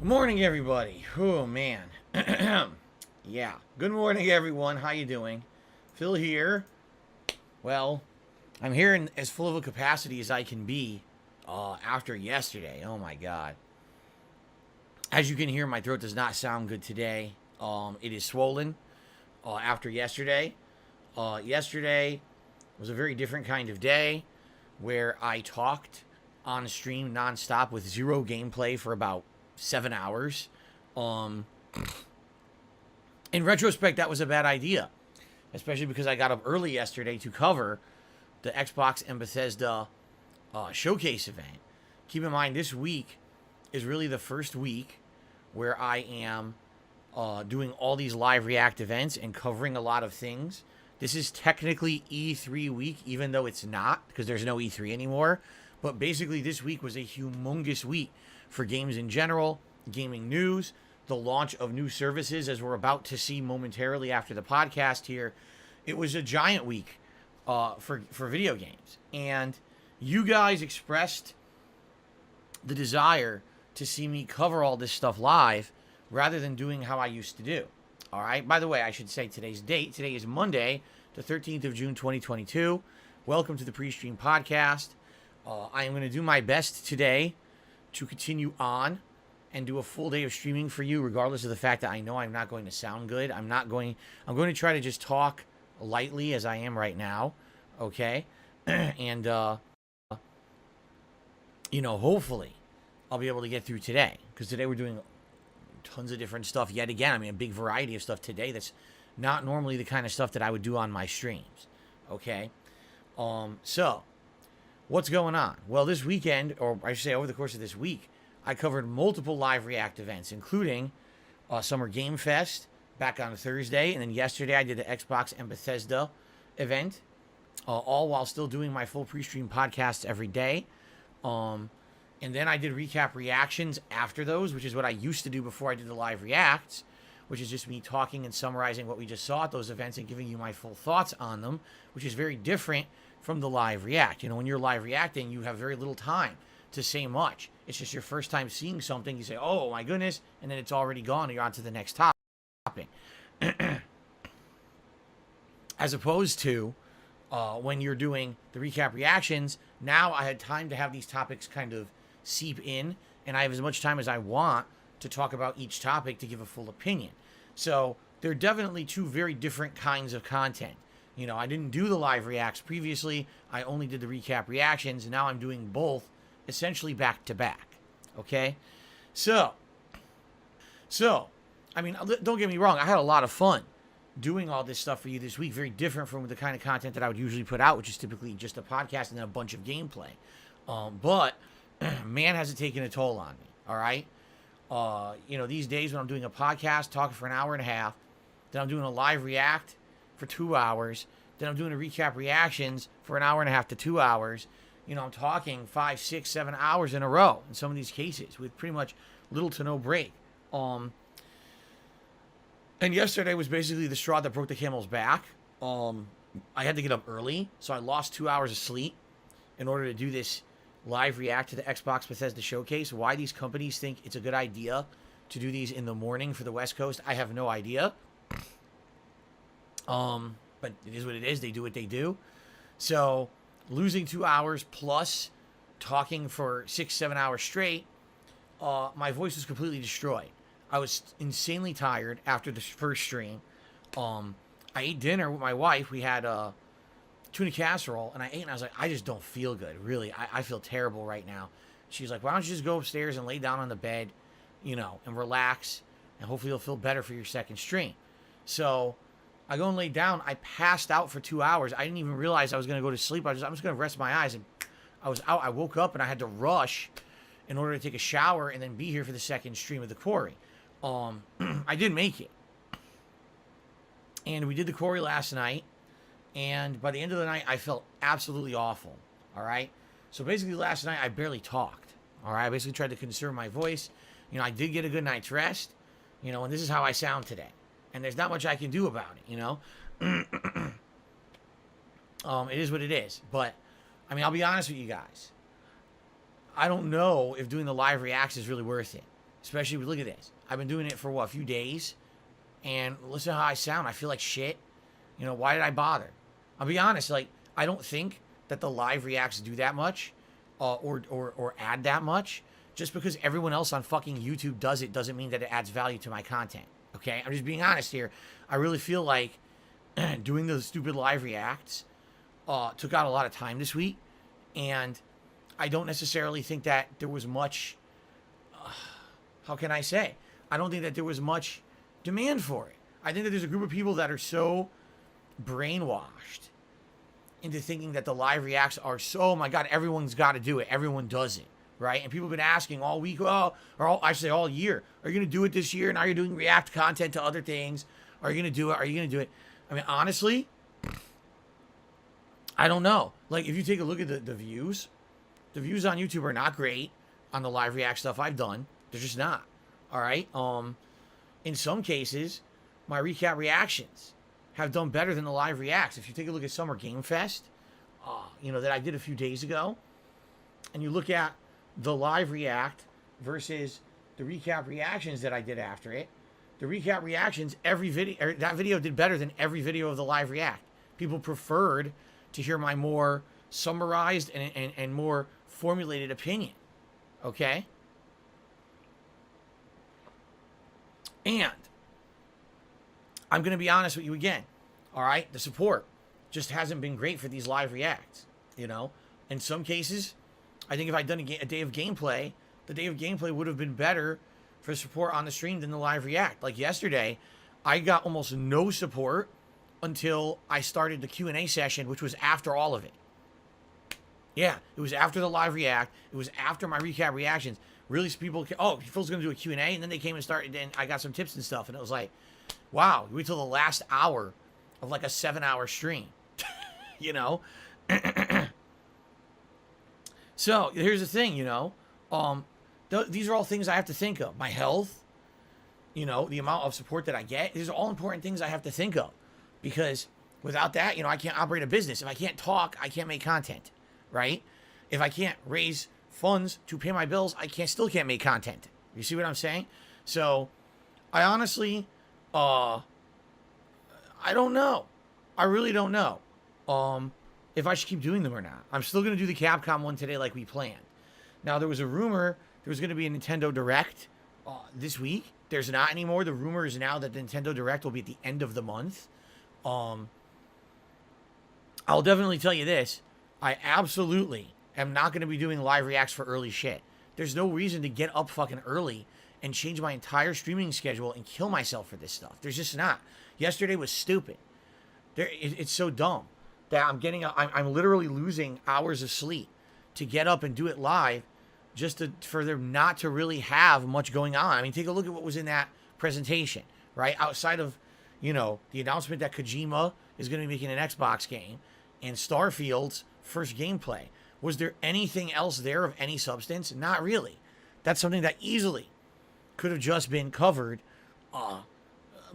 Good morning, everybody. Oh man, yeah. Good morning, everyone. How you doing? Phil here. Well, I'm here in as full of a capacity as I can be. After yesterday, oh my god. As you can hear, my throat does not sound good today. It is swollen. After yesterday, yesterday was a very different kind of day, where I talked on stream nonstop with zero gameplay for about 7 hours. Um, in retrospect, that was a bad idea, especially because I got up early yesterday to cover the Xbox and Bethesda showcase event. Keep in mind, this week is really the first week where I am doing all these live React events and covering a lot of things. This is technically E3 week, even though it's not, because there's no E3 anymore. But basically, this week was a humongous week for games in general, gaming news, the launch of new services, as we're about to see momentarily after the podcast here. It was a giant week for video games. And you guys expressed the desire to see me cover all this stuff live rather than doing how I used to do. All right. By the way, I should say today's date. Today is Monday, the 13th of June, 2022. Welcome to the pre-stream podcast. I am going to do my best today to continue on and do a full day of streaming for you, regardless of the fact that I know I'm not going to sound good. I'm going to try to just talk lightly as I am right now. Okay. And, hopefully I'll be able to get through today, because today we're doing tons of different stuff yet again. I mean, a big variety of stuff today that's not normally the kind of stuff that I would do on my streams. Okay. So what's going on? Well, this weekend, or I should say over the course of this week, I covered multiple live React events, including Summer Game Fest back on Thursday. And then yesterday I did the Xbox and Bethesda event, all while still doing my full pre-stream podcasts every day. And then I did recap reactions after those, which is what I used to do before I did the live reacts, which is just me talking and summarizing what we just saw at those events and giving you my full thoughts on them, which is very different from the live react. When you're live reacting, you have very little time to say much. It's just your first time seeing something. You say, oh my goodness, and then it's already gone and you're on to the next topic. As opposed to when you're doing the recap reactions, now I had time to have these topics kind of seep in, and I have as much time as I want to talk about each topic to give a full opinion. So they're definitely two very different kinds of content. I didn't do the live reacts previously. I only did the recap reactions, and now I'm doing both essentially back to back. Okay? So, I mean, don't get me wrong. I had a lot of fun doing all this stuff for you this week. Very different from the kind of content that I would usually put out, which is typically just a podcast and then a bunch of gameplay. But man, has it taken a toll on me. All right? These days when I'm doing a podcast, talking for an hour and a half, then I'm doing a live react for 2 hours, then I'm doing a recap reactions for an hour and a half to 2 hours. I'm talking 5, 6, 7 hours in a row in some of these cases with pretty much little to no break. And yesterday was basically the straw that broke the camel's back. I had to get up early, so I lost 2 hours of sleep in order to do this live react to the Xbox Bethesda showcase. Why these companies think it's a good idea to do these in the morning for the West Coast, I have no idea. But it is what it is. They do what they do. So losing 2 hours plus talking for 6, 7 hours straight, my voice was completely destroyed. I was insanely tired after the first stream. I ate dinner with my wife. We had tuna casserole, and I ate, and I was like, I just don't feel good. Really, I feel terrible right now. She's like, why don't you just go upstairs and lay down on the bed, and relax, and hopefully you'll feel better for your second stream. So I go and lay down. I passed out for 2 hours. I didn't even realize I was going to go to sleep. I'm just going to rest my eyes, and I was out. I woke up, and I had to rush in order to take a shower and then be here for the second stream of the quarry. I did make it. And we did the quarry last night. And by the end of the night, I felt absolutely awful. All right. So basically last night, I barely talked. All right. I basically tried to conserve my voice. I did get a good night's rest, and this is how I sound today. And there's not much I can do about it, It is what it is. But, I mean, I'll be honest with you guys. I don't know if doing the live reacts is really worth it. Especially, look at this. I've been doing it for, what, a few days? And listen to how I sound. I feel like shit. You know, why did I bother? I'll be honest, like, I don't think that the live reacts do that much or add that much. Just because everyone else on fucking YouTube does it doesn't mean that it adds value to my content. Okay? I'm just being honest here. I really feel like doing those stupid live reacts took out a lot of time this week. And I don't necessarily think that there was much, how can I say? I don't think that there was much demand for it. I think that there's a group of people that are so brainwashed into thinking that the live reacts are so, oh my God, everyone's got to do it. Everyone does it, right? And people have been asking all week, I should say all year, are you going to do it this year? And are you doing react content to other things? Are you going to do it? Are you going to do it? I mean, honestly, I don't know. Like, if you take a look at the views on YouTube are not great on the live react stuff I've done. They're just not. All right? In some cases, my recap reactions have done better than the live reacts. If you take a look at Summer Game Fest, that I did a few days ago, and you look at the live react versus the recap reactions that I did after it, the recap reactions, that video did better than every video of the live react. People preferred to hear my more summarized and more formulated opinion. Okay? And I'm going to be honest with you again. All right? The support just hasn't been great for these live reacts. You know? In some cases, I think if I'd done a day of gameplay, the day of gameplay would have been better for support on the stream than the live react. Like yesterday, I got almost no support until I started the Q&A session, which was after all of it. Yeah, it was after the live react. It was after my recap reactions. Really, people, Phil's going to do a Q&A, and then they came and started, and I got some tips and stuff, and it was like, wow, wait till the last hour of like a 7-hour stream. You know? So, here's the thing, these are all things I have to think of. My health, the amount of support that I get. These are all important things I have to think of. Because without that, I can't operate a business. If I can't talk, I can't make content, right? If I can't raise funds to pay my bills, I still can't make content. You see what I'm saying? So, I honestly, I don't know. I really don't know if I should keep doing them or not. I'm still going to do the Capcom one today like we planned. Now, there was a rumor there was going to be a Nintendo Direct this week. There's not anymore. The rumor is now that the Nintendo Direct will be at the end of the month. I'll definitely tell you this. I absolutely am not going to be doing live reacts for early shit. There's no reason to get up fucking early and change my entire streaming schedule and kill myself for this stuff. There's just not. Yesterday was stupid. It's so dumb that I'm literally losing hours of sleep to get up and do it live just for them not to really have much going on. I mean, take a look at what was in that presentation, right? Outside of, the announcement that Kojima is going to be making an Xbox game and Starfield's first gameplay. Was there anything else there of any substance? Not really. That's something that easily could have just been covered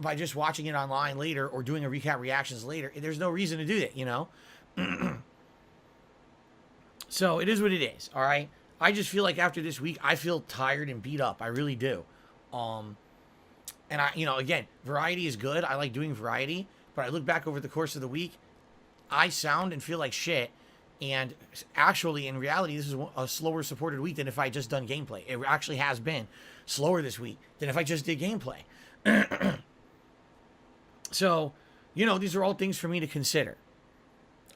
by just watching it online later or doing a recap reactions later. There's no reason to do that, So it is what it is, all right? I just feel like after this week, I feel tired and beat up. I really do. And again, variety is good. I like doing variety, but I look back over the course of the week, I sound and feel like shit. And actually, in reality, this is a slower supported week than if I just done gameplay. It actually has been slower this week than if I just did gameplay. So, these are all things for me to consider.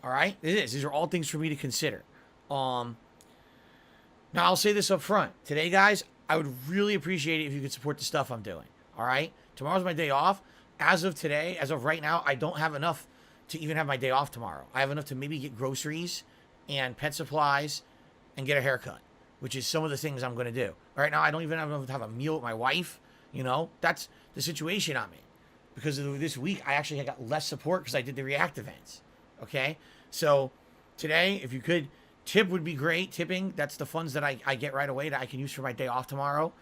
All right? It is. These are all things for me to consider. Now, I'll say this up front. Today, guys, I would really appreciate it if you could support the stuff I'm doing. All right? Tomorrow's my day off. As of today, as of right now, I don't have enough to even have my day off tomorrow. I have enough to maybe get groceries and pet supplies and get a haircut, which is some of the things I'm going to do. Right now, I don't even have enough to have a meal with my wife. That's the situation I'm in. Because of this week, I actually got less support because I did the React events. Okay? So, today, if you could, tip would be great. Tipping, that's the funds that I get right away that I can use for my day off tomorrow.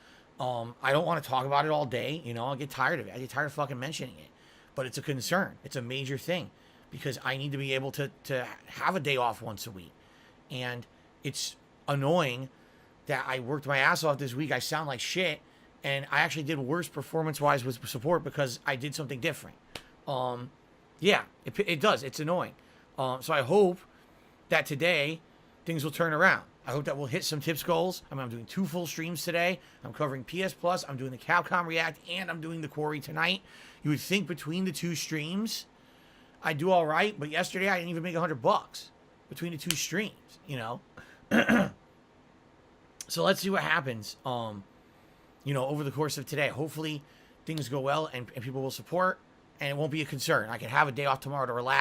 I don't want to talk about it all day. I'll get tired of it. I get tired of fucking mentioning it. But it's a concern. It's a major thing. Because I need to be able to have a day off once a week. And it's annoying that I worked my ass off this week. I sound like shit. And I actually did worse performance-wise with support because I did something different. Yeah, it does. It's annoying. So I hope that today things will turn around. I hope that we'll hit some tips goals. I mean, I'm doing 2 full streams today. I'm covering PS Plus. I'm doing the Capcom React, and I'm doing the Quarry tonight. You would think between the 2 streams, I'd do all right. But yesterday, I didn't even make $100 between the 2 streams. You know. So let's see what happens. You know, over the course of today. Hopefully, things go well and people will support, and it won't be a concern. I can have a day off tomorrow to relax.